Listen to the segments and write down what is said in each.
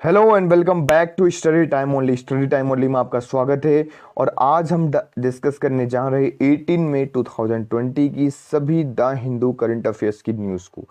Hello and welcome back to study time only में आपका स्वागत है। और आज हम डिस्कस करने जा रहे हैं 18 मई 2020 की सभी द हिंदू करंट अफेयर्स की न्यूज़ को।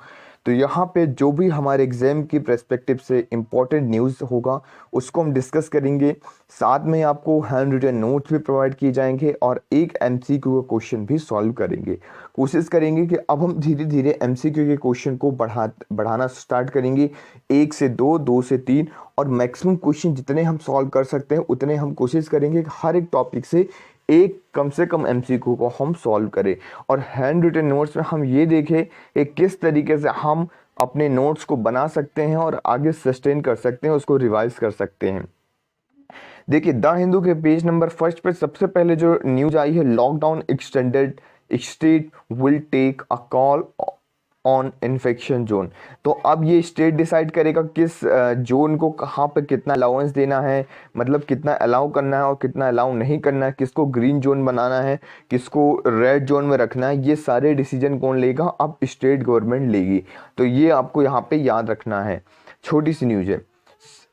तो यहाँ पे जो भी हमारे एग्जाम की पर्सपेक्टिव से इम्पोर्टेंट न्यूज़ होगा उसको हम डिस्कस करेंगे। साथ में आपको हैंड रिटन नोट्स भी प्रोवाइड किए जाएंगे और एक एमसीक्यू का क्वेश्चन भी सॉल्व करेंगे। कोशिश करेंगे कि अब हम धीरे धीरे एमसीक्यू के क्वेश्चन को बढ़ाना स्टार्ट करेंगे। एक से दो, दो से तीन, और मैक्सिमम क्वेश्चन जितने हम सॉल्व कर सकते हैं उतने हम कोशिश करेंगे कि हर एक टॉपिक से एक कम से कम एमसीक्यू को हम सॉल्व करें। और हैंड रिटन नोट्स में हम ये देखें कि किस तरीके से हम अपने नोट्स को बना सकते हैं और आगे सस्टेन कर सकते हैं, उसको रिवाइज कर सकते हैं। देखिए, द हिंदू के पेज नंबर फर्स्ट पे सबसे पहले जो न्यूज आई है, lockdown extended, state will take a call on infection zone. तो अब ये स्टेट डिसाइड करेगा किस जोन को कहाँ पे कितना अलाउंस देना है, मतलब कितना अलाउ करना है और कितना अलाउ नहीं करना है, किसको ग्रीन जोन बनाना है, किसको रेड जोन में रखना है। ये सारे डिसीजन कौन लेगा? अब स्टेट गवर्नमेंट लेगी। तो ये आपको यहाँ पे याद रखना है। छोटी सी न्यूज है।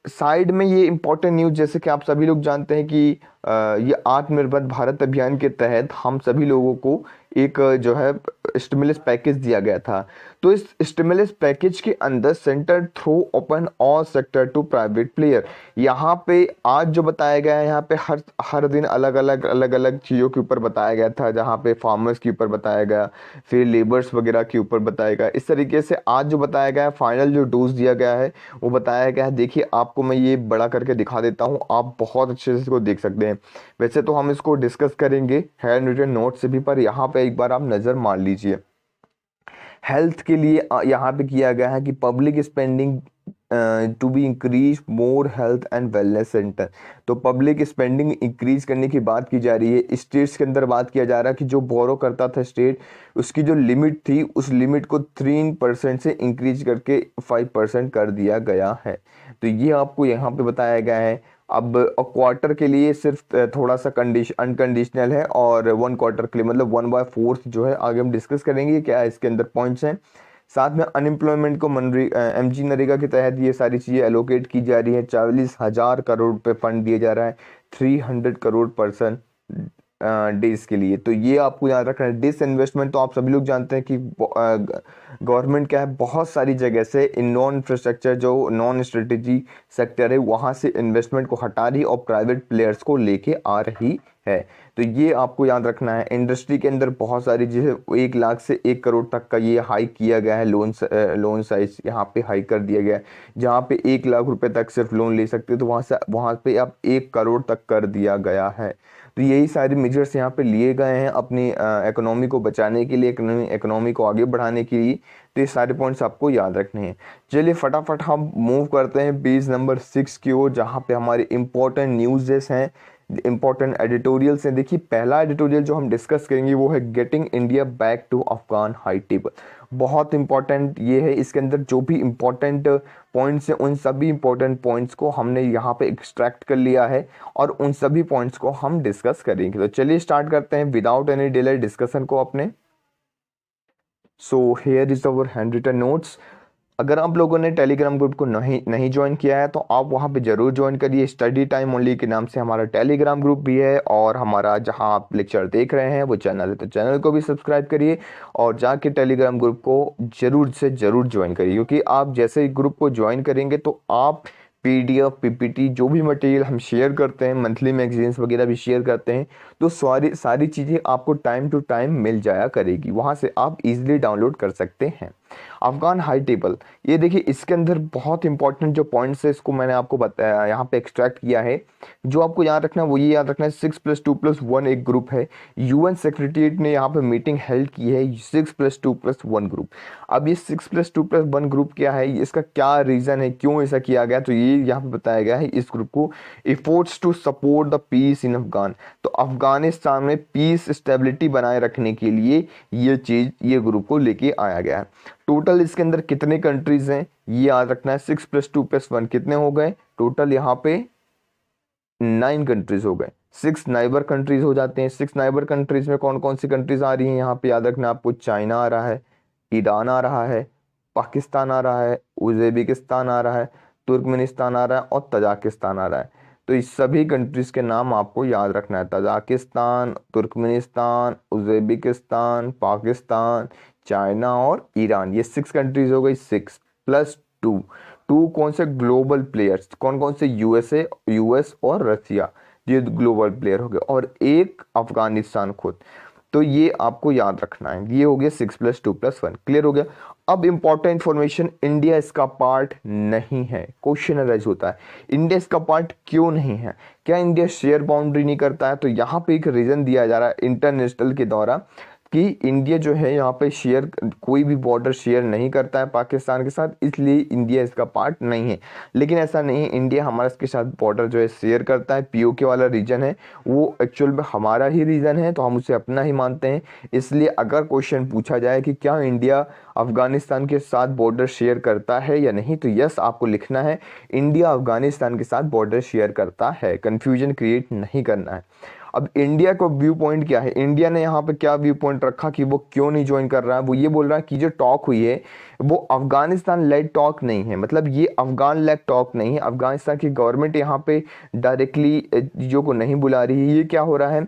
साइड में ये इंपॉर्टेंट न्यूज, जैसे कि आप सभी लोग जानते हैं कि ये आत्मनिर्भर भारत अभियान के तहत हम सभी लोगों को एक जो है स्टिमुलस पैकेज दिया गया था। तो इस स्टिमुलस पैकेज के अंदर centre throw open all sector to private player. यहाँ पे आज जो बताया गया है, यहाँ पे हर हर दिन अलग अलग चीज़ों के ऊपर बताया गया था। जहाँ पे फार्मर्स के ऊपर बताया गया, फिर लेबर्स वगैरह के ऊपर बताया गया। इस तरीके से आज जो बताया गया है, फाइनल जो डोज दिया गया है वो बताया गया है। देखिए, आपको मैं ये बड़ा करके दिखा देता हूँ, आप बहुत अच्छे से इसको देख सकते हैं। वैसे तो हम इसको डिस्कस करेंगे हैंड रिटन नोट से भी, पर यहाँ पे एक बार आप नज़र मार लीजिए। हेल्थ के लिए यहाँ पे किया गया है कि public spending to be increase more health and wellness centre. तो पब्लिक स्पेंडिंग इंक्रीज करने की बात की जा रही है। स्टेट्स के अंदर बात किया जा रहा है कि जो बोरो करता था स्टेट, उसकी जो लिमिट थी उस लिमिट को 3% से इंक्रीज करके 5% कर दिया गया है। तो ये आपको यहाँ पे बताया गया है। अब क्वार्टर के लिए सिर्फ थोड़ा सा कंडीशन अनकंडीशनल है, और 1 क्वार्टर के लिए मतलब 1/4 जो है आगे हम डिस्कस करेंगे क्या इसके अंदर पॉइंट्स हैं। साथ में अनएम्प्लॉयमेंट को एमजी नरेगा के तहत ये सारी चीज़ें एलोकेट की जा रही है। 44,000 करोड़ रुपये फंड दिया जा रहा है 300 करोड़ पर्सन डेज के लिए। तो ये आपको याद रखना है। डिस इन्वेस्टमेंट तो आप सभी लोग जानते हैं कि गवर्नमेंट क्या है, बहुत सारी जगह से इन नॉन इंफ्रास्ट्रक्चर जो नॉन स्ट्रेटेजी सेक्टर है वहाँ से इन्वेस्टमेंट को हटा रही और प्राइवेट प्लेयर्स को लेके आ रही है। तो ये आपको याद रखना है। इंडस्ट्री के अंदर बहुत सारी चीज़ें, 1 लाख से 1 करोड़ तक का ये हाइक किया गया है। लोन साइज यहाँ पे हाइक कर दिया गया है। जहाँ पे 1 लाख रुपए तक सिर्फ लोन ले सकते हो, तो वहाँ पे अब 1 करोड़ तक कर दिया गया है। तो यही सारे मेजर्स यहाँ पे लिए गए हैं अपनी इकोनॉमी को बचाने के लिए, इकोनॉमी को आगे बढ़ाने के लिए। तो ये सारे पॉइंट्स आपको याद रखने हैं। चलिए फटाफट हम मूव करते हैं पेज नंबर 6 की ओर, जहाँ पे हमारे इंपॉर्टेंट न्यूज़ेस हैं, इंपॉर्टेंट एडिटोरियल्स हैं। देखिए, पहला एडिटोरियल जो हम डिस्कस करेंगे वो है getting India back to Afghan high table. बहुत इंपॉर्टेंट ये है। इसके अंदर जो भी इंपॉर्टेंट पॉइंट्स हैं उन सभी इंपॉर्टेंट पॉइंट्स को हमने यहाँ पे एक्सट्रैक्ट कर लिया है और उन सभी पॉइंट्स को हम डिस्कस करेंगे। तो चलिए स्टार्ट करते हैं विदाउट एनी डिले डिस्कशन को अपने। So here is our hand written notes. अगर आप लोगों ने टेलीग्राम ग्रुप को नहीं ज्वाइन किया है तो आप वहाँ पे जरूर ज्वाइन करिए। स्टडी टाइम ओनली के नाम से हमारा टेलीग्राम ग्रुप भी है, और हमारा जहाँ आप लेक्चर देख रहे हैं वो चैनल है, तो चैनल को भी सब्सक्राइब करिए और जाके टेलीग्राम ग्रुप को जरूर से जरूर ज्वाइन करिए। क्योंकि आप जैसे ही ग्रुप को ज्वाइन करेंगे तो आप पीडीएफ पीपीटी जो भी मटेरियल हम शेयर करते हैं, मंथली मैगजीन्स वगैरह भी शेयर करते हैं, तो सारी सारी चीज़ें आपको टाइम टू टाइम मिल जाया करेगी। वहाँ से आप इजीली डाउनलोड कर सकते हैं। अफगान हाई टेबल, ये देखिए इसके अंदर बहुत इंपॉर्टेंट जो पॉइंट्स है इसको मैंने आपको बताया, यहाँ पे एक्सट्रैक्ट किया है। जो आपको याद रखना है वो ये याद रखना है, 6+2+1 एक ग्रुप है। यूएन सेक्रेटरीट ने यहाँ पे मीटिंग हेल्ड की है, 6+2+1 ग्रुप। अब ये 6+2+1 ग्रुप क्या है, इसका क्या रीज़न है, क्यों ऐसा किया गया, तो ये यहाँ पे बताया गया है इस ग्रुप को, efforts to support the peace in Afghan. तो अफगानिस्तान में पीस स्टेबिलिटी बनाए रखने के लिए ये ग्रुप को लेके आया गया है। टोटल इसके अंदर कितने कंट्रीज हैं ये याद रखना है। 6+2+1 कितने हो गए टोटल? यहाँ पे 9 कंट्रीज हो गए। 6 नाइबर कंट्रीज हो जाते हैं। 6 नाइबर कंट्रीज में कौन कौन सी कंट्रीज आ रही हैं यहाँ पे याद रखना आपको? चाइना आ रहा है, ईरान आ रहा है, पाकिस्तान आ रहा है, उज्बेकिस्तान आ रहा है, तुर्कमेनिस्तान आ रहा है और तजाकिस्तान आ रहा है। तो इस सभी कंट्रीज के नाम आपको याद रखना है, Tajikistan, Turkmenistan, Uzbekistan, Pakistan, China और ईरान। ये 6 कंट्रीज हो गई, 6 प्लस 2। 2 कौन से ग्लोबल प्लेयर्स, कौन कौन से, यूएस और रसिया, ये ग्लोबल प्लेयर हो गए, और एक अफगानिस्तान खुद। तो ये आपको याद रखना है। ये हो गया 6 + 2 + 1, क्लियर हो गया। अब इंपॉर्टेंट इन्फॉर्मेशन, इंडिया इसका पार्ट नहीं है। क्वेश्चन अराइज होता है इंडिया इसका पार्ट क्यों नहीं है, क्या इंडिया शेयर बाउंड्री नहीं करता है? तो यहाँ पे एक रीजन दिया जा रहा है इंटरनेशनल के द्वारा कि इंडिया जो है यहाँ पे शेयर, कोई भी बॉर्डर शेयर नहीं करता है पाकिस्तान के साथ, इसलिए इंडिया इसका पार्ट नहीं है। लेकिन ऐसा नहीं है, इंडिया हमारा इसके साथ बॉर्डर जो है शेयर करता है। पीओके वाला रीजन है वो एक्चुअल में हमारा ही रीजन है, तो हम उसे अपना ही मानते हैं। इसलिए अगर क्वेश्चन पूछा जाए कि क्या इंडिया अफगानिस्तान के साथ बॉर्डर शेयर करता है या नहीं, तो यस आपको लिखना है, इंडिया अफगानिस्तान के साथ बॉर्डर शेयर करता है। कंफ्यूजन क्रिएट नहीं करना है। अब इंडिया को व्यू पॉइंट क्या है, इंडिया ने यहाँ पे क्या व्यू पॉइंट रखा कि वो क्यों नहीं ज्वाइन कर रहा है? वो ये बोल रहा है कि जो टॉक हुई है वो अफगानिस्तान लेड टॉक नहीं है, मतलब ये अफगान लेड टॉक नहीं है। अफगानिस्तान की गवर्नमेंट यहाँ पे डायरेक्टली चीज़ों को नहीं बुला रही है। ये क्या हो रहा है,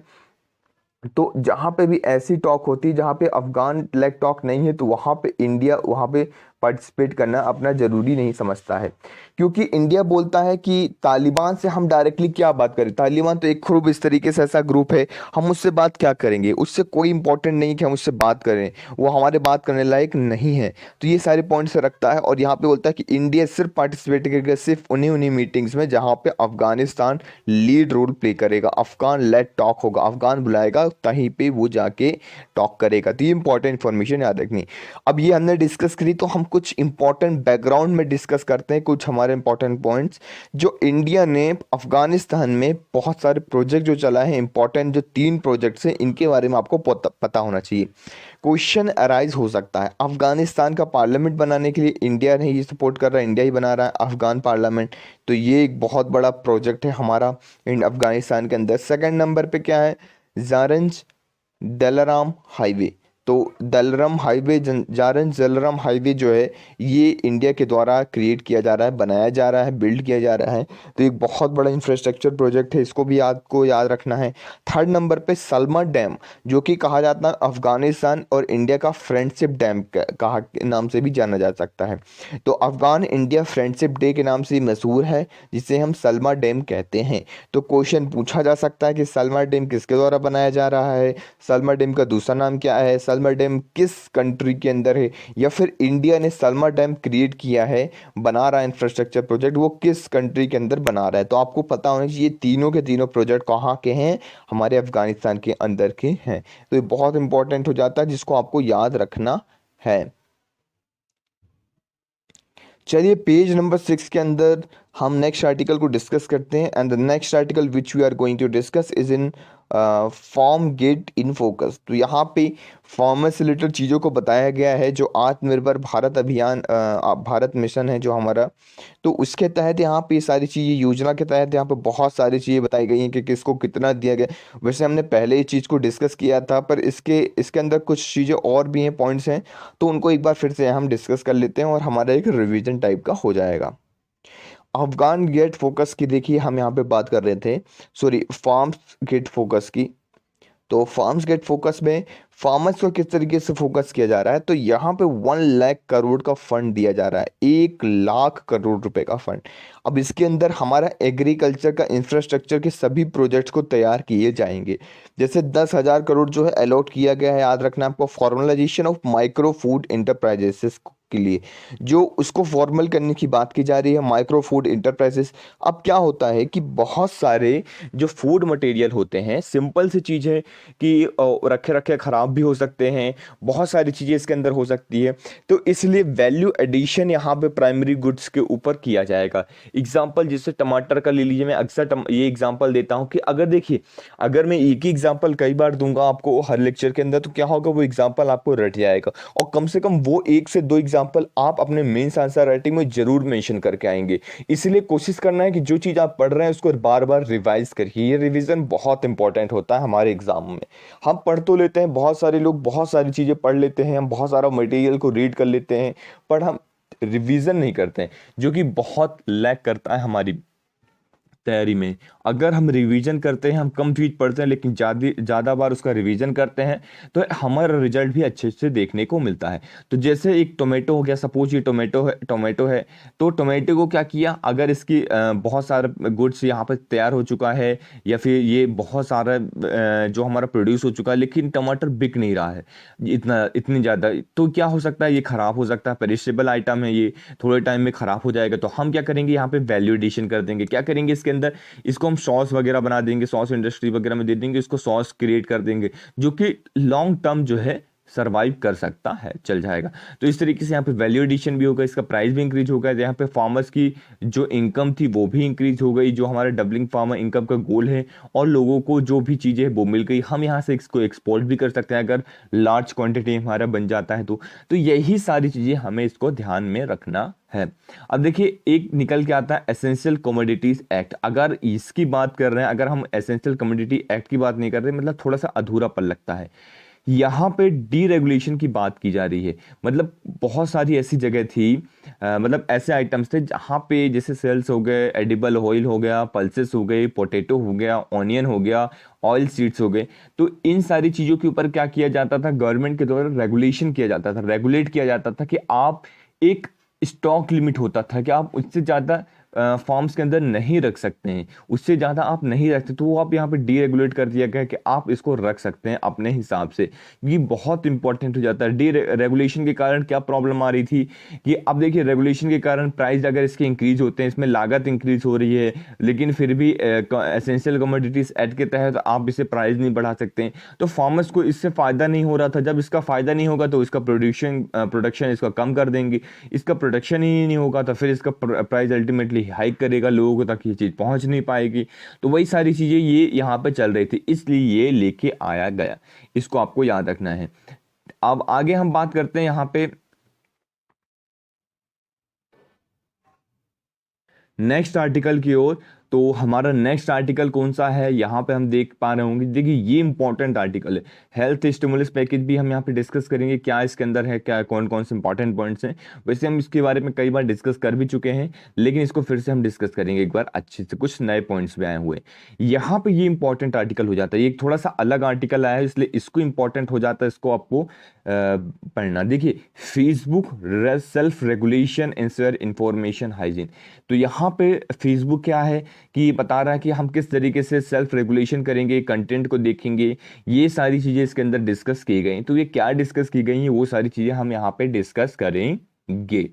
तो जहाँ पे भी ऐसी टॉक होती है जहाँ पे अफगान लेग टॉक नहीं है, तो वहाँ पे इंडिया वहाँ पे पार्टिसिपेट करना अपना ज़रूरी नहीं समझता है। क्योंकि इंडिया बोलता है कि तालिबान से हम डायरेक्टली क्या बात करें, तालिबान तो एक ग्रुप इस तरीके से ऐसा ग्रुप है, हम उससे बात क्या करेंगे, उससे कोई इंपॉर्टेंट नहीं कि हम उससे बात करें, वो हमारे बात करने लायक नहीं है। तो ये सारे पॉइंट्स रखता है और यहाँ पे बोलता है कि इंडिया सिर्फ पार्टिसिपेट करेगा सिर्फ उन्हीं उन्हीं मीटिंग्स में जहाँ पे अफगानिस्तान लीड रोल प्ले करेगा, अफगान लेड टॉक होगा, अफगान बुलाएगा कहीं पे वो जाके टॉक करेगा। तो ये इंपॉर्टेंट इन्फॉर्मेशन याद रखनी। अब ये हमने डिस्कस करी, तो हम कुछ इंपॉर्टेंट बैकग्राउंड में डिस्कस करते हैं, कुछ हमारे इंपॉर्टेंट पॉइंट्स जो इंडिया ने अफगानिस्तान में बहुत सारे प्रोजेक्ट जो चलाए हैं, इंपॉर्टेंट जो 3 प्रोजेक्ट्स हैं, इनके बारे में आपको पता होना चाहिए। क्वेश्चन अराइज हो सकता है, अफगानिस्तान का पार्लियामेंट बनाने के लिए इंडिया ने ये सपोर्ट कर रहा है, इंडिया ही बना रहा है अफगान पार्लियामेंट, तो ये एक बहुत बड़ा प्रोजेक्ट है हमारा इन अफगानिस्तान के अंदर। सेकंड नंबर पे क्या है, जारंज दलराम हाईवे। तो दलरम हाईवे, जारंज दलरम हाईवे जो है ये इंडिया के द्वारा क्रिएट किया जा रहा है, बनाया जा रहा है, बिल्ड किया जा रहा है। तो एक बहुत बड़ा इंफ्रास्ट्रक्चर प्रोजेक्ट है, इसको भी आपको याद रखना है। थर्ड नंबर पे सलमा डैम, जो कि कहा जाता है अफगानिस्तान और इंडिया का फ्रेंडशिप डैम कहा नाम से भी जाना जा सकता है। तो अफगान इंडिया फ्रेंडशिप डे के नाम से मशहूर है, जिसे हम सलमा डैम कहते हैं। तो क्वेश्चन पूछा जा सकता है कि सलमा डैम किसके द्वारा बनाया जा रहा है, सलमा डैम का दूसरा नाम क्या है, सलमा डैम किस कंट्री के अंदर है, या फिर इंडिया ने सलमा डैम क्रिएट किया है, बना रहा है इंफ्रास्ट्रक्चर प्रोजेक्ट, वो किस कंट्री के अंदर बना रहा है। तो आपको पता होना चाहिए तीनों के तीनों प्रोजेक्ट कहाँ के हैं, हमारे अफगानिस्तान के अंदर के हैं। तो ये बहुत इंपॉर्टेंट हो जाता है, जिसको आपको याद रखना है। चलिए पेज नंबर 6 के अंदर हम नेक्स्ट आर्टिकल को डिस्कस करते हैं। And the next article which we are going to discuss is in form get in focus. तो यहाँ पे फार्मर से रिलेटेड चीज़ों को बताया गया है, जो आत्मनिर्भर भारत अभियान भारत मिशन है जो हमारा, तो उसके तहत यहाँ पे सारी चीज़ें, योजना के तहत यहाँ पे बहुत सारी चीज़ें बताई गई हैं कि किसको कितना दिया गया। वैसे हमने पहले ही चीज़ को डिस्कस किया था, पर इसके अंदर कुछ चीज़ें और भी हैं, पॉइंट्स हैं, तो उनको एक बार फिर से हम डिस्कस कर लेते हैं और हमारा एक रिवीजन टाइप का हो जाएगा। अफगान गेट फोकस की देखिए हम यहाँ पे बात कर रहे थे, सॉरी फार्म्स गेट फोकस की। तो फार्म्स गेट फोकस में फार्मर्स को किस तरीके से फोकस किया जा रहा है, तो यहाँ पे 1 लाख करोड़ का फंड दिया जा रहा है, 1 लाख करोड़ रुपए का फंड। अब इसके अंदर हमारा एग्रीकल्चर का इंफ्रास्ट्रक्चर के सभी प्रोजेक्ट्स को तैयार किए जाएंगे। जैसे 10,000 करोड़ जो है अलॉट किया गया है, याद रखना आपको, formalisation of micro food enterprises के लिए, जो उसको फॉर्मल करने की बात की जा रही है, माइक्रो फूड इंटरप्राइजेस। अब क्या होता है कि बहुत सारे जो फूड मटेरियल होते हैं, सिंपल सी चीज़ है कि रखे रखे ख़राब भी हो सकते हैं, बहुत सारी चीज़ें इसके अंदर हो सकती है, तो इसलिए वैल्यू एडिशन यहाँ पे प्राइमरी गुड्स के ऊपर किया जाएगा। एग्जाम्पल जैसे टमाटर का ले लीजिए, मैं अक्सर ये एग्जाम्पल देता हूँ कि अगर देखिए, अगर मैं एक ही एग्जाम्पल कई बार दूंगा आपको हर लेक्चर के अंदर, तो क्या होगा, वो एग्जाम्पल आपको रट जाएगा, और कम से कम वो 1 से 2 एग्जाम्पल आप अपने मेंस आंसर राइटिंग में जरूर मेंशन करके आएंगे। इसलिए कोशिश करना है कि जो चीज़ आप पढ़ रहे हैं उसको बार बार रिवाइज करिए, ये रिवीजन बहुत इंपॉर्टेंट होता है हमारे एग्जाम में। हम पढ़ तो लेते हैं, बहुत सारे लोग बहुत सारी चीज़ें पढ़ लेते हैं, हम बहुत सारा मटेरियल को रीड कर लेते हैं, पर हम रिवीजन नहीं करते हैं, जो कि बहुत लैक करता है हमारी तैयारी में। अगर हम रिवीजन करते हैं, हम कम चीज पढ़ते हैं लेकिन ज़्यादा बार उसका रिवीजन करते हैं, तो हमारा रिजल्ट भी अच्छे से देखने को मिलता है। तो जैसे एक टोमेटो हो गया, सपोज ये टोमेटो है, तो टोमेटो को क्या किया, अगर इसकी बहुत सारा गुड्स यहाँ पर तैयार हो चुका है, या फिर ये बहुत सारा जो हमारा प्रोड्यूस हो चुका है, लेकिन टमाटर बिक नहीं रहा है इतनी ज़्यादा, तो क्या हो सकता है, ये खराब हो सकता है, पेरिशेबल आइटम है ये, थोड़े टाइम में खराब हो जाएगा। तो हम क्या करेंगे, यहाँ पे वैल्यू एडिशन कर देंगे। क्या करेंगे, इसके अंदर इसको हम सॉस वगैरह बना देंगे, सॉस इंडस्ट्री वगैरह में दे देंगे, इसको सॉस क्रिएट कर देंगे, जो कि लॉन्ग टर्म जो है सरवाइव कर सकता है, चल जाएगा। तो इस तरीके से यहाँ पे वैल्यू एडिशन भी होगा, इसका प्राइस भी इंक्रीज होगा, यहाँ पे फार्मर्स की जो इनकम थी वो भी इंक्रीज हो गई, जो हमारा डबलिंग फार्मर इनकम का गोल है, और लोगों को जो भी चीज़ें हैं वो मिल गई। हम यहाँ से इसको एक्सपोर्ट भी कर सकते हैं अगर लार्ज क्वांटिटी हमारा बन जाता है तो यही सारी चीज़ें हमें इसको ध्यान में रखना है। अब देखिए, एक निकल के आता है एसेंशियल कमोडिटीज एक्ट। अगर इसकी बात कर रहे हैं, अगर हम एसेंशियल कमोडिटी एक्ट की बात नहीं कर रहे, मतलब थोड़ा सा अधूरापन लगता है। यहाँ पे डीरेगुलेशन की बात की जा रही है। मतलब बहुत सारी ऐसी जगह थी, मतलब ऐसे आइटम्स थे जहाँ पे जैसे सेल्स हो गए, एडिबल ऑयल हो गया, पल्सेस हो गई, पोटैटो हो गया, ऑनियन हो गया, ऑयल सीड्स हो गए। तो इन सारी चीज़ों के ऊपर क्या किया जाता था, गवर्नमेंट के द्वारा रेगुलेशन किया जाता था, रेगुलेट किया जाता था कि आप एक स्टॉक लिमिट होता था कि आप उससे ज़्यादा फॉर्म्स के अंदर नहीं रख सकते हैं, उससे ज़्यादा आप नहीं रखते। तो वो आप यहाँ पे डीरेगुलेट कर दिया गया कि आप इसको रख सकते हैं अपने हिसाब से। ये बहुत इंपॉर्टेंट हो जाता है। डी रेगुलेशन के कारण क्या प्रॉब्लम आ रही थी कि अब देखिए, रेगुलेशन के कारण प्राइस अगर इसके इंक्रीज होते हैं, इसमें लागत इंक्रीज हो रही है, लेकिन फिर भी एसेंशियल कमोडिटीज एक्ट के तहत आप इसे प्राइस नहीं बढ़ा सकते। तो फार्मर्स को इससे फ़ायदा नहीं हो रहा था। जब इसका फ़ायदा नहीं होगा तो इसका प्रोडक्शन इसका कम कर देंगे। इसका प्रोडक्शन ही नहीं होगा तो फिर इसका प्राइस अल्टीमेटली हाइक करेगा, लोगों तक ये चीज़ पहुंच नहीं पाएगी। तो वही सारी चीज़ें ये यहाँ पे चल रही थी, इसलिए ये लेके आया गया। इसको आपको याद रखना है। अब आगे हम बात करते हैं यहाँ पे नेक्स्ट आर्टिकल की ओर। तो हमारा नेक्स्ट आर्टिकल कौन सा है, यहाँ पे हम देख पा रहे होंगे। देखिए, ये इंपॉर्टेंट आर्टिकल है। हेल्थ स्टिमुलस पैकेज भी हम यहाँ पे डिस्कस करेंगे, क्या इसके अंदर है, क्या कौन कौन से इंपॉर्टेंट पॉइंट्स हैं। वैसे हम इसके बारे में कई बार डिस्कस कर भी चुके हैं, लेकिन इसको फिर से हम डिस्कस करेंगे एक बार अच्छे से, कुछ नए पॉइंट्स भी आए हुए। यहाँ पे ये इंपॉर्टेंट आर्टिकल हो जाता है, ये थोड़ा सा अलग आर्टिकल आया है इसलिए इसको इंपॉर्टेंट हो जाता है, इसको आपको पढ़ना। देखिए, Facebook self regulation ensure information hygiene. तो यहाँ पे फेसबुक क्या है कि बता रहा है कि हम किस तरीके से सेल्फ रेगुलेशन करेंगे, कंटेंट को देखेंगे, ये सारी चीज़ें इसके अंदर डिस्कस की गई। तो ये क्या डिस्कस की गई हैं, वो सारी चीज़ें हम यहाँ पे डिस्कस करेंगे।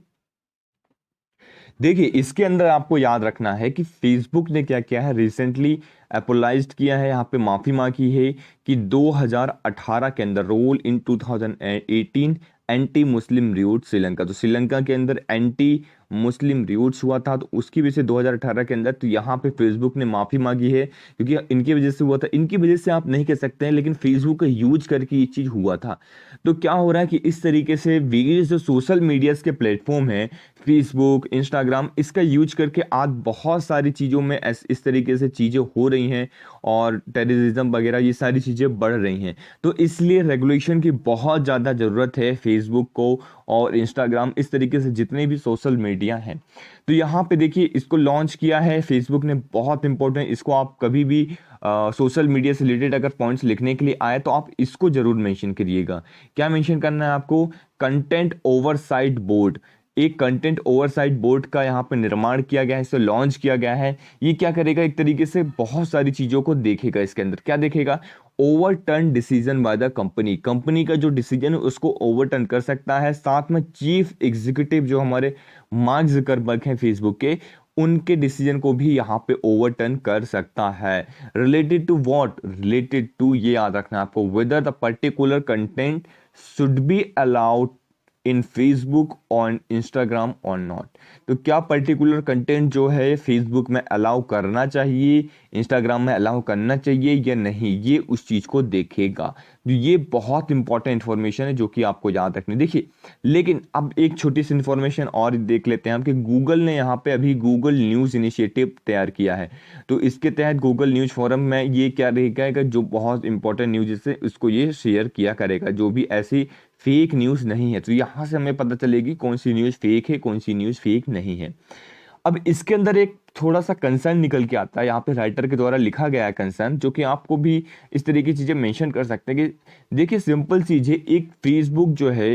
देखिए, इसके अंदर आपको याद रखना है कि फेसबुक ने क्या किया है, रिसेंटली अपोलाइज्ड किया है, यहाँ पे माफ़ी मांगी है कि 2018 के अंदर role in 2018 anti Muslim riot Sri Lanka. तो श्रीलंका के अंदर एंटी मुस्लिम रियूट्स हुआ था, तो उसकी वजह से 2018 के अंदर, तो यहाँ पे फेसबुक ने माफ़ी मांगी है क्योंकि इनकी वजह से हुआ था। इनकी वजह से आप नहीं कह सकते हैं, लेकिन फेसबुक का यूज करके ये चीज़ हुआ था। तो क्या हो रहा है कि इस तरीके से वेरियस जो सोशल मीडियाज़ के प्लेटफॉर्म हैं, फेसबुक, इंस्टाग्राम, इसका यूज करके आज बहुत सारी चीज़ों में इस तरीके से चीज़ें हो रही हैं और टेररिज्म वगैरह ये सारी चीज़ें बढ़ रही हैं। तो इसलिए रेगुलेशन की बहुत ज़्यादा ज़रूरत है फेसबुक को और इंस्टाग्राम, इस तरीके से जितने भी सोशल मीडिया हैं। तो यहाँ पे देखिए, इसको लॉन्च किया है फेसबुक ने, बहुत इंपॉर्टेंट। इसको आप कभी भी सोशल मीडिया से रिलेटेड अगर पॉइंट्स लिखने के लिए आए तो आप इसको जरूर मेंशन करिएगा। क्या मेंशन करना है आपको, कंटेंट ओवरसाइट बोर्ड। एक कंटेंट ओवरसाइट बोर्ड का यहाँ पे निर्माण किया गया है, इसे लॉन्च किया गया है। ये क्या करेगा, एक तरीके से बहुत सारी चीज़ों को देखेगा। इसके अंदर क्या देखेगा, overturn decision by the company. Company का जो डिसीजन है उसको ओवरटर्न कर सकता है। साथ में चीफ एग्जीक्यूटिव जो हमारे मार्क जुकरबर्ग हैं फेसबुक के, उनके डिसीजन को भी यहाँ पे ओवरटर्न कर सकता है। Related to what, related to, ये याद रखना है आपको, whether the particular content should be allowed in Facebook on Instagram और नॉट। तो क्या पर्टिकुलर कंटेंट जो है फेसबुक में अलाउ करना चाहिए, इंस्टाग्राम में अलाउ करना चाहिए या नहीं, ये उस चीज़ को देखेगा। ये बहुत इंपॉर्टेंट इंफॉर्मेशन है जो कि आपको याद रखनी। देखिए, लेकिन अब एक छोटी सी इंफॉर्मेशन और देख लेते हैं हम कि गूगल ने यहाँ पे अभी गूगल न्यूज़ इनिशिएटिव तैयार किया है। तो इसके तहत गूगल न्यूज़ फोरम में ये क्या रहेगा, जो बहुत इंपॉर्टेंट न्यूज़ है उसको ये शेयर किया करेगा। जो भी ऐसी फेक न्यूज़ नहीं है। तो यहाँ से हमें पता चलेगी कौन सी न्यूज़ फेक है, कौन सी न्यूज़ फेक नहीं है। अब इसके अंदर एक थोड़ा सा कंसर्न निकल के आता है, यहाँ पे राइटर के द्वारा लिखा गया है कंसर्न, जो कि आपको भी इस तरीके की चीज़ें मेंशन कर सकते हैं कि देखिए सिंपल चीज़ है, एक फेसबुक जो है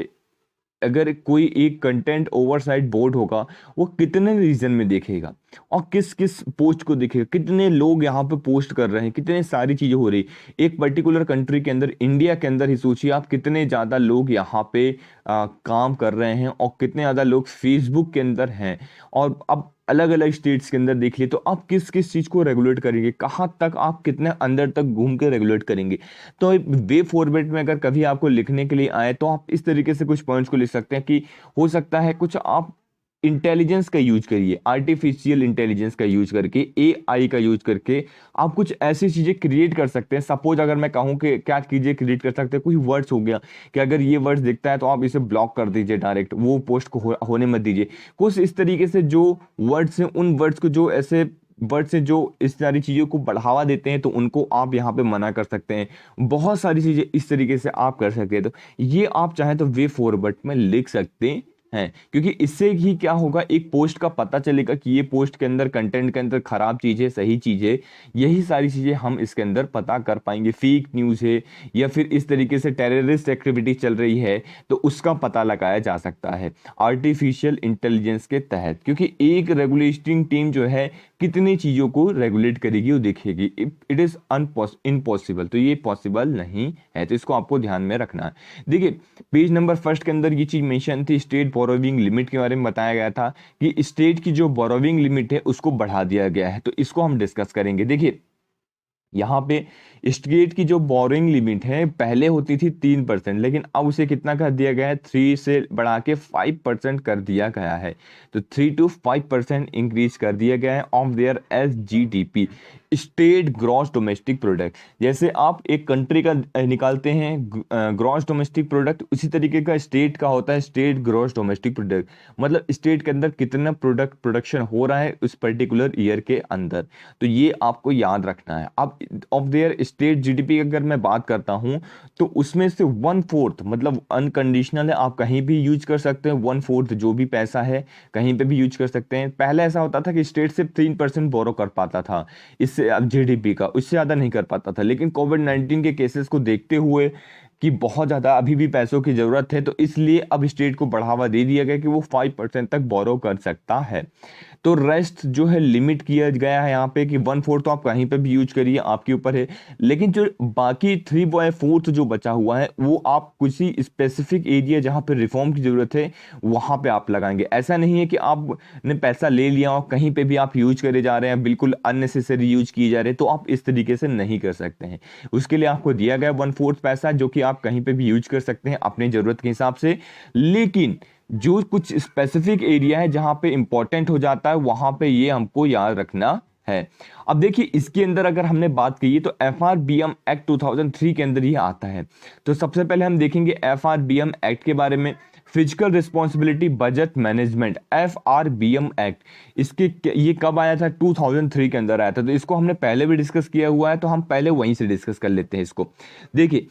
अगर कोई एक कंटेंट ओवरसाइट बोर्ड होगा, वो कितने रीजन में देखेगा और किस किस पोस्ट को देखेगा, कितने लोग यहाँ पे पोस्ट कर रहे हैं, कितने सारी चीजें हो रही। एक पर्टिकुलर कंट्री के अंदर, इंडिया के अंदर ही सोचिए आप, कितने ज्यादा लोग यहाँ पे काम कर रहे हैं और कितने ज्यादा लोग फेसबुक के अंदर हैं। और अब अलग अलग स्टेट्स के अंदर देखिए, तो आप किस किस चीज को रेगुलेट करेंगे, कहाँ तक आप कितने अंदर तक घूम के रेगुलेट करेंगे। तो वे फॉर्मेट में अगर कभी आपको लिखने के लिए आए, तो आप इस तरीके से कुछ पॉइंट्स को लिख सकते हैं कि हो सकता है कुछ आप इंटेलिजेंस का यूज करिए, आर्टिफिशियल इंटेलिजेंस का यूज करके, एआई का यूज करके आप कुछ ऐसी चीजें क्रिएट कर सकते हैं। सपोज अगर मैं कहूं कि क्या चीजें क्रिएट कर सकते हैं, कोई वर्ड्स हो गया कि अगर ये वर्ड्स दिखता है तो आप इसे ब्लॉक कर दीजिए, डायरेक्ट वो पोस्ट को होने मत दीजिए। कुछ इस तरीके से जो वर्ड्स हैं, उन वर्ड्स को, जो ऐसे वर्ड से जो इस सारी चीज़ों को बढ़ावा देते हैं, तो उनको आप यहाँ पे मना कर सकते हैं। बहुत सारी चीज़ें इस तरीके से आप कर सकते हैं। तो ये आप चाहें तो वे फॉरवर्ड में लिख सकते हैं, क्योंकि इससे ही क्या होगा, एक पोस्ट का पता चलेगा कि ये पोस्ट के अंदर, कंटेंट के अंदर खराब चीज़ है, सही चीज़ है। यही सारी चीज़ें हम इसके अंदर पता कर पाएंगे। फेक न्यूज़ है या फिर इस तरीके से टेररिस्ट एक्टिविटी चल रही है, तो उसका पता लगाया जा सकता है आर्टिफिशियल इंटेलिजेंस के तहत। क्योंकि एक रेगुलेटिंग टीम जो है कितनी चीज़ों को रेगुलेट करेगी, वो देखेगी। इट इज़ इम्पॉसिबल, तो ये पॉसिबल नहीं है। तो इसको आपको ध्यान में रखना है। देखिए पेज नंबर फर्स्ट के अंदर ये चीज़ मेंशन थी, स्टेट बोरोविंग लिमिट के बारे में बताया गया था कि स्टेट की जो बोरोविंग लिमिट है उसको बढ़ा दिया गया है। तो इसको हम डिस्कस करेंगे। देखिए यहाँ पे स्टेट की जो बोरिंग लिमिट है पहले होती थी 3%, लेकिन अब उसे कितना कर दिया गया है, 3 से बढ़ा के 5% कर दिया गया है। तो 3 to 5% इंक्रीज कर दिया गया है of their SGDP, state gross domestic product. जैसे आप एक कंट्री का निकालते हैं ग्रॉस डोमेस्टिक प्रोडक्ट, उसी तरीके का स्टेट का होता है स्टेट ग्रॉस डोमेस्टिक प्रोडक्ट। मतलब स्टेट के अंदर कितना प्रोडक्शन हो रहा है उस पर्टिकुलर ईयर के अंदर। तो ये आपको याद रखना है। अब ऑफ देयर स्टेट जीडीपी अगर मैं बात करता हूं, तो उसमें से 1/4 मतलब अनकंडीशनल है, आप कहीं भी यूज कर सकते हैं। 1/4 जो भी पैसा है कहीं पे भी यूज कर सकते हैं। पहले ऐसा होता था कि स्टेट सिर्फ 3% बोरो कर पाता था इससे जीडीपी का, उससे ज्यादा नहीं कर पाता था। लेकिन कोविड-19 के केसेस को देखते हुए कि बहुत ज़्यादा अभी भी पैसों की ज़रूरत है, तो इसलिए अब स्टेट को बढ़ावा दे दिया गया कि वो 5% तक बोरो कर सकता है। तो रेस्ट जो है लिमिट किया गया है यहाँ पे कि 1/4 तो आप कहीं पे भी यूज करिए, आपके ऊपर है। लेकिन जो बाकी 3/4 जो बचा हुआ है, वो आप किसी स्पेसिफिक एरिया जहाँ पे रिफॉर्म की ज़रूरत है वहाँ पे आप लगाएंगे। ऐसा नहीं है कि आपने पैसा ले लिया और कहीं पे भी आप यूज करे जा रहे हैं, बिल्कुल अननेसेसरी यूज किए जा रहे हैं, तो आप इस तरीके से नहीं कर सकते हैं। उसके लिए आपको दिया गया 1/4 पैसा, जो कि आप कहीं पे भी यूज कर सकते हैं अपनी ज़रूरत के हिसाब से। लेकिन जो कुछ स्पेसिफिक एरिया है जहां पे इंपॉर्टेंट हो जाता है, वहां पे ये हमको याद रखना है। अब देखिए इसके अंदर अगर हमने बात की तो FRBM एक्ट 2003 के अंदर ये आता है। तो सबसे पहले हम देखेंगे FRBM एक्ट के बारे में। Physical responsibility budget management, FRBM act, इसके ये कब आया था, 2003 के अंदर आया था। तो इसको हमने पहले भी डिस्कस किया हुआ है, तो हम पहले वहीं से डिस्कस कर लेते हैं इसको। देखिए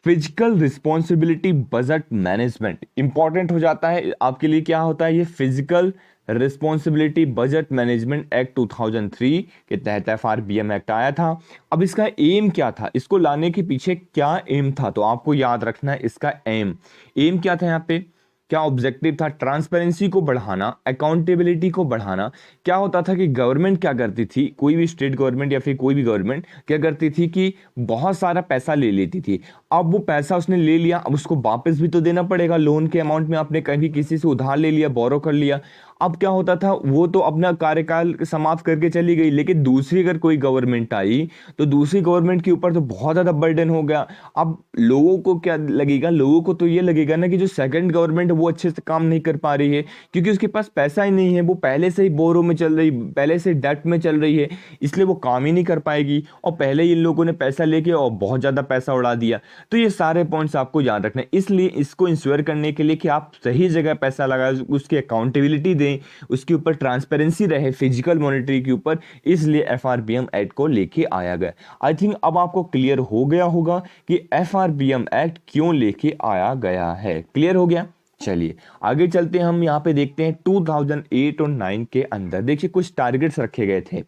physical responsibility budget management important हो जाता है आपके लिए। क्या होता है ये physical responsibility budget management act 2003 के तहत FRBM एक्ट आया था। अब इसका एम क्या था, इसको लाने के पीछे क्या एम था, तो आपको याद रखना है इसका एम क्या था। यहाँ पे क्या ऑब्जेक्टिव था, ट्रांसपेरेंसी को बढ़ाना, अकाउंटेबिलिटी को बढ़ाना। क्या होता था कि गवर्नमेंट क्या करती थी, कोई भी स्टेट गवर्नमेंट या फिर कोई भी गवर्नमेंट क्या करती थी कि बहुत सारा पैसा ले लेती थी। अब वो पैसा उसने ले लिया, अब उसको वापस भी तो देना पड़ेगा। लोन के अमाउंट में आपने कभी किसी से उधार ले लिया, बोरो कर लिया। अब क्या होता था, वो तो अपना कार्यकाल समाप्त करके चली गई, लेकिन दूसरी अगर कोई गवर्नमेंट आई तो दूसरी गवर्नमेंट के ऊपर तो बहुत ज्यादा बर्डन हो गया। अब लोगों को क्या लगेगा, लोगों को तो ये लगेगा ना कि जो सेकंड गवर्नमेंट है वो अच्छे से काम नहीं कर पा रही है, क्योंकि उसके पास पैसा ही नहीं है, वो पहले से ही बोरो में चल रही, पहले से डेट में चल रही है, इसलिए वो काम ही नहीं कर पाएगी। और पहले इन लोगों ने पैसा लेके और बहुत ज्यादा पैसा उड़ा दिया। तो ये सारे पॉइंट्स आपको याद रखना है, इसलिए इसको इंश्योर करने के लिए कि आप सही जगह पैसा लगाएं, उसकी अकाउंटेबिलिटी दें, उसके ऊपर ट्रांसपेरेंसी रहे फिजिकल मॉनेटरी के ऊपर, इसलिए FRBM एक्ट को लेके आया गया। आई थिंक अब आपको क्लियर हो गया होगा कि FRBM एक्ट क्यों लेके आया गया है। क्लियर हो गया? चलिए आगे चलते हैं, हम यहाँ पे देखते हैं 2008 और 9 के अंदर देखिए कुछ टारगेट्स रखे गए थे।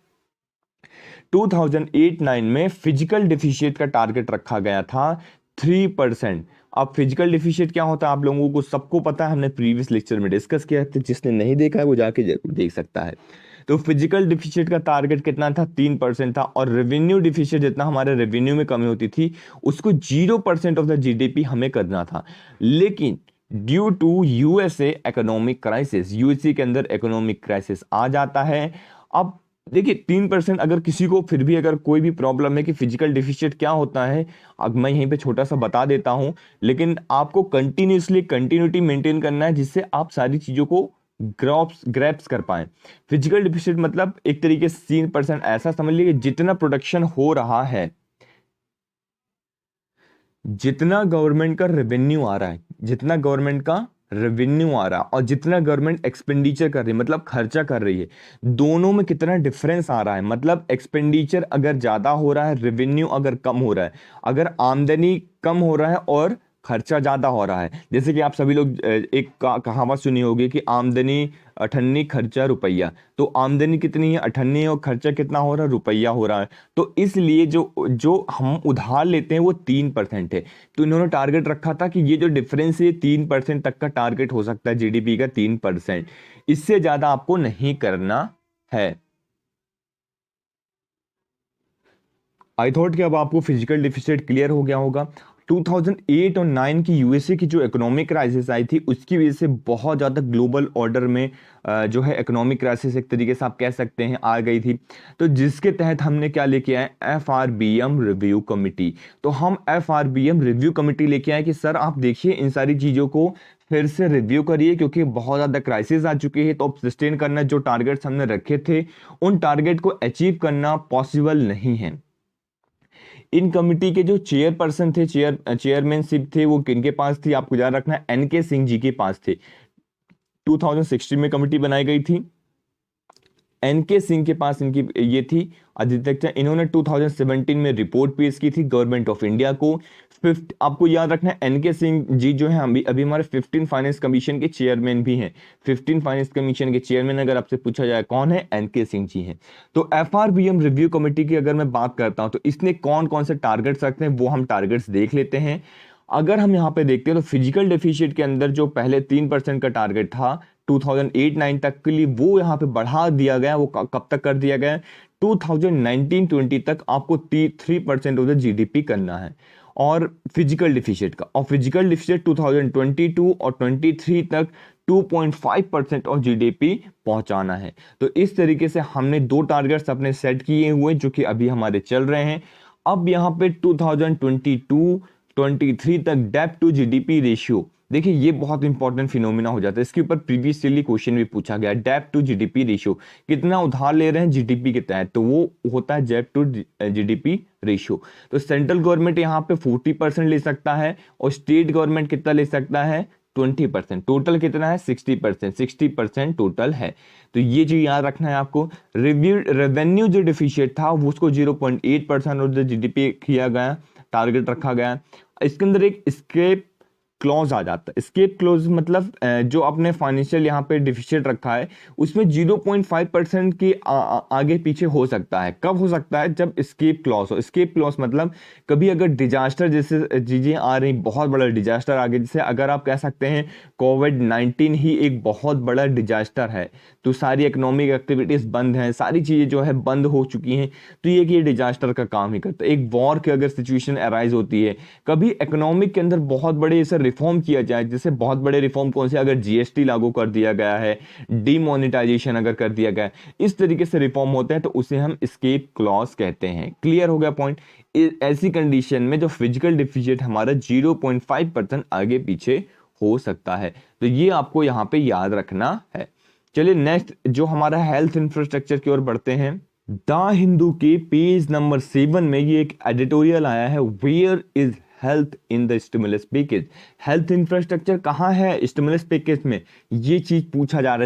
2008-9 में फिजिकल डिफिशिएट का टारगेट रखा गया था 3%। अब फिजिकल डिफिशिएट क्या होता है आप लोगों को सबको पता है, हमने प्रीवियस लेक्चर में डिस्कस किया था, जिसने नहीं देखा है वो जाके जरूर देख सकता है। तो फिजिकल डिफिशिएट का टारगेट कितना था? 3% था। और रेवेन्यू डिफिशिएट, जितना हमारे रेवेन्यू में कमी होती थी उसको 0% ऑफ द GDP हमें करना था। लेकिन due to USA economic crisis, USA के अंदर इकोनॉमिक क्राइसिस आ जाता है। अब देखिए 3%, अगर किसी को फिर भी अगर कोई भी प्रॉब्लम है कि फिजिकल डिफिशिएट क्या होता है, अब मैं यहीं पे छोटा सा बता देता हूं, लेकिन आपको कंटिन्यूसली कंटिन्यूटी मेंटेन करना है जिससे आप सारी चीजों को ग्रैप्स कर पाए। फिजिकल डिफिशिएट मतलब एक तरीके से 3% ऐसा समझ लीजिए जितना प्रोडक्शन हो रहा है, जितना गवर्नमेंट का रेवेन्यू आ रहा है, जितना गवर्नमेंट का रेवेन्यू आ रहा है और जितना गवर्नमेंट एक्सपेंडिचर कर रही है मतलब खर्चा कर रही है, दोनों में कितना डिफरेंस आ रहा है। मतलब एक्सपेंडिचर अगर ज्यादा हो रहा है, रेवेन्यू अगर कम हो रहा है, अगर आमदनी कम हो रहा है और खर्चा ज्यादा हो रहा है। जैसे कि आप सभी लोग एक कहावत सुनी होगी कि आमदनी अठन्नी खर्चा रुपया, तो आमदनी कितनी है? अठन्नी, और खर्चा कितना हो रहा है? रुपया हो रहा है। तो इसलिए जो जो हम उधार लेते हैं वो 3% है। तो इन्होंने टारगेट रखा था कि ये जो डिफरेंस है 3% तक का टारगेट हो सकता है, GDP का 3%, इससे ज्यादा आपको नहीं करना है। आई थॉट कि अब आपको फिजिकल डिफिसिट क्लियर हो गया होगा। 2008 और 9 की यूएसए की जो इकोनॉमिक क्राइसिस आई थी उसकी वजह से बहुत ज़्यादा ग्लोबल ऑर्डर में जो है इकोनॉमिक क्राइसिस एक तरीके से आप कह सकते हैं आ गई थी। तो जिसके तहत हमने क्या लेके आए? FRBM review committee. तो हम FRBM रिव्यू कमिटी लेके आए कि सर आप देखिए इन सारी चीज़ों को फिर से रिव्यू करिए, क्योंकि बहुत ज़्यादा क्राइसिस आ चुकी है। तो अब सस्टेन करना, जो टारगेट्स हमने रखे थे उन टारगेट को अचीव करना पॉसिबल नहीं है। इन कमिटी के जो चेयरपर्सन थे, चेयरमैनशिप थे, वो किनके पास थी? आपको याद रखना है, NK सिंह जी के पास थे। 2016 में कमिटी बनाई गई थी, NK सिंह के पास इनकी ये थी आदित्य। इन्होंने 2017 में रिपोर्ट पेश की थी गवर्नमेंट ऑफ इंडिया को। आपको याद रखना है NK सिंह जी जो है अभी हमारे 15 फाइनेंस कमीशन के चेयरमैन भी हैं। 15 फाइनेंस कमीशन के चेयरमैन अगर आपसे पूछा जाए कौन है, NK सिंह जी हैं। तो FRBM रिव्यू कमेटी की अगर मैं बात करता हूं तो इसने कौन कौन से टारगेट्स रखते हैं वो हम टारगेट्स देख लेते हैं। अगर हम यहाँ पे देखते हैं तो फिजिकल डेफिशिएट के अंदर जो पहले 3% का टारगेट था 2008-9 तक के लिए, वो यहाँ पे बढ़ा दिया गया। वो कब तक कर दिया गया? 2019-20 तक आपको 3% ऑफ द GDP करना है और फिजिकल डिफिशिएट का। और फिजिकल डिफिशिएट 2022 और 23 तक 2.5% ऑफ GDP पहुंचाना है। तो इस तरीके से हमने दो टारगेट्स अपने सेट किए हुए जो कि अभी हमारे चल रहे हैं। अब यहाँ पे 2022-23 तक डेब्ट टू GDP रेशियो, देखिए ये बहुत इंपॉर्टेंट फिनोमिना हो जाता है। इसके ऊपर प्रीवियसली क्वेश्चन भी पूछा गया, डेब्ट टू GDP रेशियो, कितना उधार ले रहे हैं GDP के तहत, तो वो होता है डेब्ट टू GDP रेशियो। तो सेंट्रल गवर्नमेंट यहाँ पे 40% ले सकता है और स्टेट गवर्नमेंट कितना ले सकता है? 20%। टोटल कितना है? 60%। 60% टोटल है। तो ये चीज याद रखना है आपको। रेवेन्यू जो डिफिशिएट था वो उसको 0.8% ऑफ द GDP किया गया, टारगेट रखा गया। इसके अंदर एक एस्केप क्लॉज आ जाता है। एस्केप क्लॉज मतलब जो आपने फाइनेंशियल यहाँ पे डिफिशिएट रखा है उसमें 0.5% के आगे पीछे हो सकता है। कब हो सकता है? जब एस्केप क्लॉज हो। एस्केप क्लॉज मतलब कभी अगर डिजास्टर जैसे चीजें आ रही, बहुत बड़ा डिजास्टर आ गया, जैसे अगर आप कह सकते हैं कोविड-19 ही एक बहुत बड़ा डिजास्टर है, तो सारी इकोनॉमिक एक्टिविटीज बंद हैं, सारी चीजें जो है बंद हो चुकी हैं, तो ये डिजास्टर का काम ही करता है। एक वॉर की अगर सिचुएशन अराइज होती है, कभी इकोनॉमिक के अंदर बहुत बड़े ऐसे रिफॉर्म किया जाए, जैसे बहुत बड़े रिफॉर्म कौन से? अगर GST लागू कर दिया गया है, डीमोनेटाइजेशन अगर कर दिया गया है, इस तरीके से रिफॉर्म होते हैं, तो उसे हम एस्केप क्लॉज कहते हैं। क्लियर हो गया पॉइंट? ऐसी कंडीशन में जो फिजिकल डिफिशिएट हमारा 0.5% आगे पीछे हो सकता है। तो ये आपको यहाँ पे याद रखना है। चलिए नेक्स्ट जो हमारा हेल्थ इंफ्रास्ट्रक्चर की ओर बढ़ते हैं। द हिंदू के पेज नंबर 7 में ये एक एडिटोरियल आया है, where is health in the stimulus package. Health infrastructure कहाँ है स्टिमुलस पैकेज में, ये चीज़ पूछा जा रहा है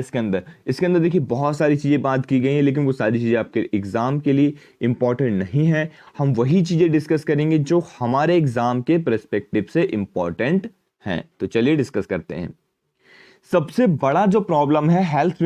इसके अंदर देखिए बहुत सारी चीज़ें बात की गई हैं, लेकिन वो सारी चीज़ें आपके एग्जाम के लिए इंपॉर्टेंट नहीं है। हम वही चीज़ें डिस्कस करेंगे जो हमारे एग्जाम के पर्सपेक्टिव से इंपॉर्टेंट हैं। तो चलिए डिस्कस करते हैं। सबसे बड़ा जो प्रॉब्लम है हेल्थ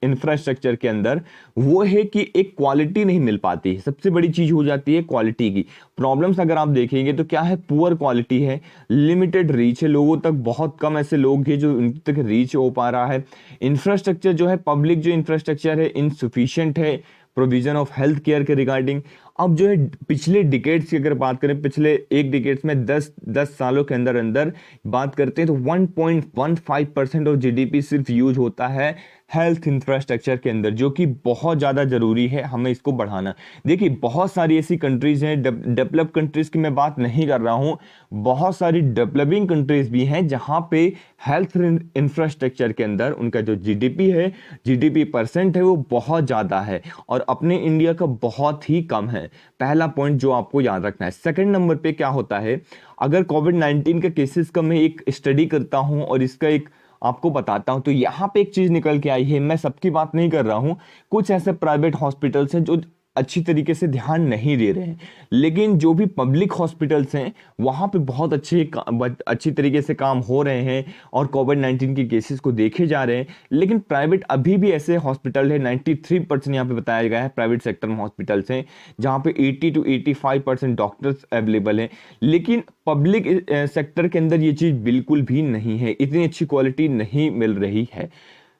इंफ्रास्ट्रक्चर के अंदर वो है कि एक क्वालिटी नहीं मिल पाती है। सबसे बड़ी चीज हो जाती है क्वालिटी की। प्रॉब्लम्स अगर आप देखेंगे तो क्या है, पुअर क्वालिटी है, लिमिटेड रीच है, लोगों तक बहुत कम ऐसे लोग हैं जो उन तक रीच हो पा रहा है। इंफ्रास्ट्रक्चर जो है, पब्लिक जो इंफ्रास्ट्रक्चर है इनसफिशिएंट है प्रोविजन ऑफ हेल्थ केयर के रिगार्डिंग। अब जो है पिछले डिकेड्स की अगर बात करें, पिछले एक डिकेड्स में 10 सालों के अंदर अंदर बात करते हैं तो 1.15% ऑफ जीडीपी सिर्फ यूज होता है हेल्थ इंफ्रास्ट्रक्चर के अंदर, जो कि बहुत ज़्यादा ज़रूरी है हमें इसको बढ़ाना। देखिए बहुत सारी ऐसी कंट्रीज़ हैं, डेवलप कंट्रीज़ की मैं बात नहीं कर रहा हूँ, बहुत सारी डेवलपिंग कंट्रीज़ भी हैं जहाँ पे हेल्थ इंफ्रास्ट्रक्चर के अंदर उनका जो जीडीपी है, जीडीपी परसेंट है वो बहुत ज़्यादा है और अपने इंडिया का बहुत ही कम है। पहला पॉइंट जो आपको याद रखना है। सेकंड नंबर पे क्या होता है, अगर कोविड-19 के केसेस का मैं एक स्टडी करता हूं और इसका एक आपको बताता हूं तो यहां पे एक चीज निकल के आई है। मैं सबकी बात नहीं कर रहा हूं, कुछ ऐसे प्राइवेट हॉस्पिटल्स हैं जो अच्छी तरीके से ध्यान नहीं दे रहे हैं, लेकिन जो भी पब्लिक हॉस्पिटल्स हैं वहाँ पे बहुत अच्छी तरीके से काम हो रहे हैं और कोविड-19 के केसेस को देखे जा रहे हैं। लेकिन प्राइवेट अभी भी ऐसे हॉस्पिटल है, 93% यहाँ पे बताया गया है प्राइवेट सेक्टर में हॉस्पिटल्स हैं जहाँ पे 80 to 85% डॉक्टर्स अवेलेबल हैं। लेकिन पब्लिक सेक्टर के अंदर ये चीज़ बिल्कुल भी नहीं है, इतनी अच्छी क्वालिटी नहीं मिल रही है।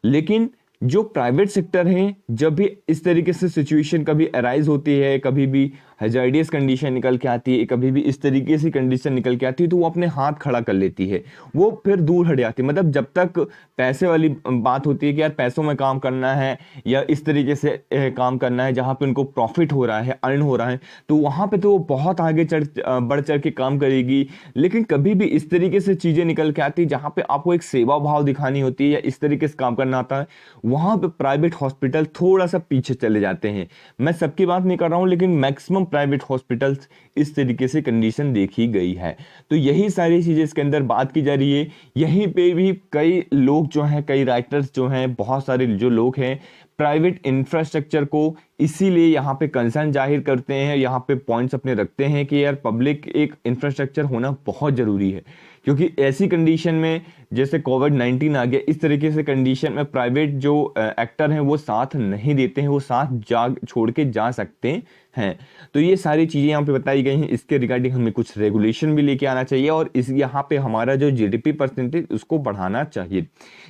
लेकिन जो प्राइवेट सेक्टर हैं, जब भी इस तरीके से सिचुएशन कभी अराइज होती है, कभी भी हैजार्डियस कंडीशन निकल के आती है, कभी भी इस तरीके से कंडीशन निकल के आती है, तो वो अपने हाथ खड़ा कर लेती है, वो फिर दूर हट जाती है। मतलब जब तक पैसे वाली बात होती है कि यार पैसों में काम करना है या इस तरीके से काम करना है जहाँ पे उनको प्रॉफिट हो रहा है, अर्न हो रहा है, तो वहाँ पे तो वो बहुत आगे बढ़ चढ़ के काम करेगी। लेकिन कभी भी इस तरीके से चीज़ें निकल के आती है जहाँ पे आपको एक सेवा भाव दिखानी होती है या इस तरीके से काम करना आता है, वहाँ पे प्राइवेट हॉस्पिटल थोड़ा सा पीछे चले जाते हैं। मैं सबकी बात नहीं कर रहा हूँ, लेकिन मैक्सिमम प्राइवेट हॉस्पिटल्स इस तरीके से कंडीशन देखी गई है। तो यही सारी चीजें इसके अंदर बात की जा रही है। यहीं पे भी कई लोग जो हैं, कई राइटर्स जो हैं, बहुत सारे जो लोग हैं प्राइवेट इंफ्रास्ट्रक्चर को इसीलिए यहाँ पे कंसर्न जाहिर करते हैं, यहाँ पे पॉइंट्स अपने रखते हैं कि यार पब्लिक एक इंफ्रास्ट्रक्चर होना बहुत ज़रूरी है, क्योंकि ऐसी कंडीशन में जैसे कोविड-19 आ गया, इस तरीके से कंडीशन में प्राइवेट जो एक्टर हैं वो साथ नहीं देते हैं, वो साथ छोड़ के जा सकते हैं। तो ये सारी चीज़ें यहाँ पे बताई गई हैं। इसके रिगार्डिंग हमें कुछ रेगुलेशन भी लेके आना चाहिए और इस यहाँ पे हमारा जो जीडीपी परसेंटेज उसको बढ़ाना चाहिए।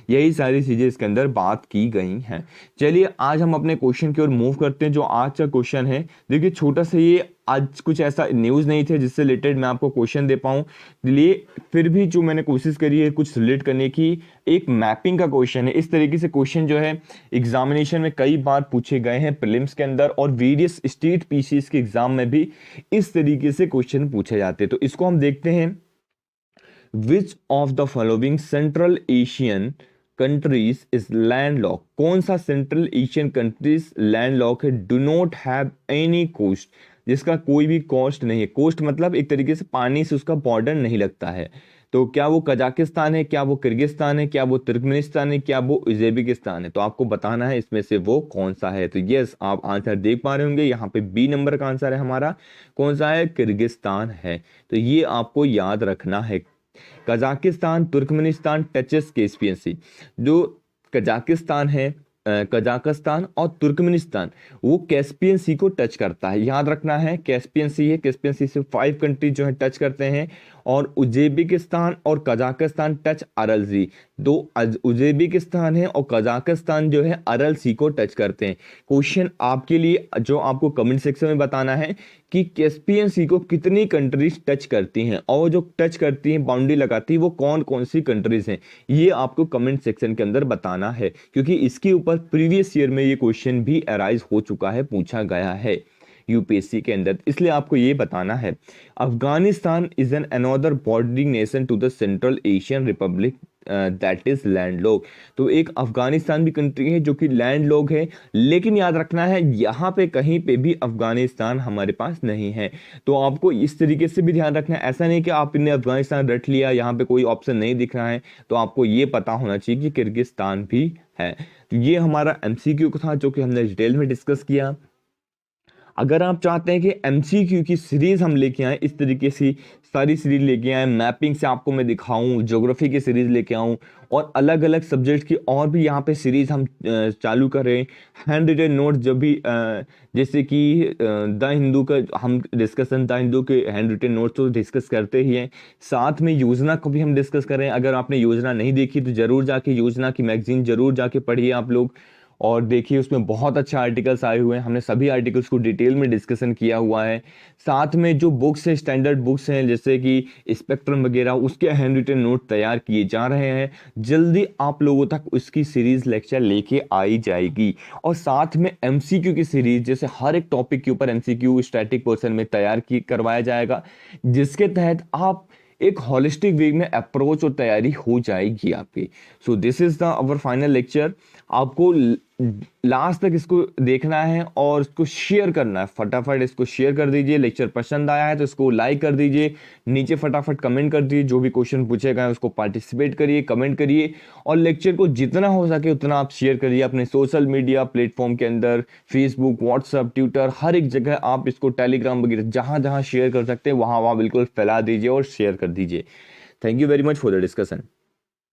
यही सारी चीज़ें इसके अंदर बात की गई हैं। चलिए आज हम अपने क्वेश्चन की ओर मूव करते हैं। जो आज का क्वेश्चन है, देखिए छोटा सा ये आज कुछ ऐसा न्यूज़ नहीं थे जिससे रिलेटेड मैं आपको क्वेश्चन दे पाऊँ, इसलिए फिर भी जो मैंने कोशिश करी है कुछ रिलेट करने की, एक मैपिंग का क्वेश्चन है। इस तरीके से क्वेश्चन जो है एग्जामिनेशन में कई बार पूछे गए हैं प्रीलिम्स के अंदर और वेरियस स्टेट पीसीएस के एग्जाम में भी इस तरीके से क्वेश्चन पूछे जाते हैं। तो इसको हम देखते हैं। Which of the following central Asian countries is landlock? कौन सा सेंट्रल एशियन कंट्रीज लैंडलॉक है? Do not have any coast, जिसका कोई भी कोस्ट नहीं है। कोस्ट मतलब एक तरीके से पानी से उसका बॉर्डर नहीं लगता है। तो क्या वो कजाकिस्तान है, क्या वो किर्गिस्तान है, क्या वो तुर्कमेनिस्तान है, क्या वो उज्बेकिस्तान है? तो आपको बताना है इसमें से वो कौन सा है। तो यस, आप आंसर देख पा रहे होंगे, यहाँ पे बी नंबर का आंसर है हमारा। कौन सा है? किर्गिस्तान है। तो ये आपको याद रखना है। कजाकिस्तान, तुर्कमेनिस्तान टचेस कैस्पियन सी। जो कजाकिस्तान है, कजाकिस्तान और तुर्कमेनिस्तान, वो कैस्पियन सी को टच करता है। याद रखना है कैस्पियन सी है, कैस्पियन सी से 5 कंट्री जो है टच करते हैं और उज्बेकिस्तान और कजाकिस्तान टच अरल सी। दो उज्बेकिस्तान है और कजाकिस्तान जो है अरल सी को टच करते हैं। क्वेश्चन आपके लिए जो आपको कमेंट सेक्शन में बताना है कि कैस्पियन सी को कितनी कंट्रीज टच करती हैं और जो टच करती हैं, बाउंड्री लगाती है, वो कौन कौन सी कंट्रीज हैं, ये आपको कमेंट सेक्शन के अंदर बताना है, क्योंकि इसके ऊपर प्रीवियस ईयर में ये क्वेश्चन भी अराइज हो चुका है, पूछा गया है यूपीएससी के अंदर। इसलिए आपको ये बताना है। Afghanistan is an another bordering nation to the central Asian republic that is landlock. तो एक अफगानिस्तान भी कंट्री है जो कि लैंडलॉक है, लेकिन याद रखना है यहाँ पे कहीं पे भी अफगानिस्तान हमारे पास नहीं है। तो आपको इस तरीके से भी ध्यान रखना है, ऐसा नहीं कि आपने अफगानिस्तान रट लिया, यहाँ पे कोई ऑप्शन नहीं दिख रहा है, तो आपको ये पता होना चाहिए कि किर्गिस्तान भी है। तो ये हमारा एमसीक्यू था जो कि हमने डिटेल में डिस्कस किया। अगर आप चाहते हैं कि एमसीक्यू की सीरीज हम लेके आए, इस तरीके से सारी सीरीज लेके आए, मैपिंग से आपको मैं दिखाऊं, ज्योग्राफी की सीरीज लेके आऊं, और अलग अलग सब्जेक्ट की और भी यहाँ पे सीरीज हम चालू कर रहे हैं। हैंड रिटन नोट्स जब भी जैसे कि द हिंदू का हम डिस्कशन, द हिंदू के हैंड रिटन नोट्स तो डिस्कस करते ही हैं, साथ में योजना को भी हम डिस्कस कर रहे हैं। अगर आपने योजना नहीं देखी तो जरूर जाके योजना की मैगजीन जरूर जाके पढ़िए आप लोग, और देखिए उसमें बहुत अच्छे आर्टिकल्स आए हुए हैं, हमने सभी आर्टिकल्स को डिटेल में डिस्कशन किया हुआ है। साथ में जो बुक्स हैं, स्टैंडर्ड बुक्स हैं जैसे कि स्पेक्ट्रम वगैरह, उसके हैंड रिटन नोट तैयार किए जा रहे हैं। जल्दी आप लोगों तक उसकी सीरीज लेक्चर लेके आई जाएगी। और साथ में एमसीक्यू की सीरीज, जैसे हर एक टॉपिक के ऊपर एमसीक्यू स्टैटिक पोर्शन में तैयार की करवाया जाएगा, जिसके तहत आप एक हॉलिस्टिक वे में अप्रोच और तैयारी हो जाएगी आपकी। So this is the our final lecture. आपको लास्ट तक इसको देखना है और इसको शेयर करना है, फटाफट इसको शेयर कर दीजिए। लेक्चर पसंद आया है तो इसको लाइक कर दीजिए, नीचे फटाफट कमेंट कर दीजिए, जो भी क्वेश्चन पूछेगा उसको पार्टिसिपेट करिए, कमेंट करिए, और लेक्चर को जितना हो सके उतना आप शेयर करिए अपने सोशल मीडिया प्लेटफॉर्म के अंदर, फेसबुक, व्हाट्सएप, ट्विटर, हर एक जगह आप इसको, टेलीग्राम वगैरह जहां जहां शेयर कर सकते हैं वहां वहां बिल्कुल फैला दीजिए और शेयर कर दीजिए। Thank you very much for the discussion.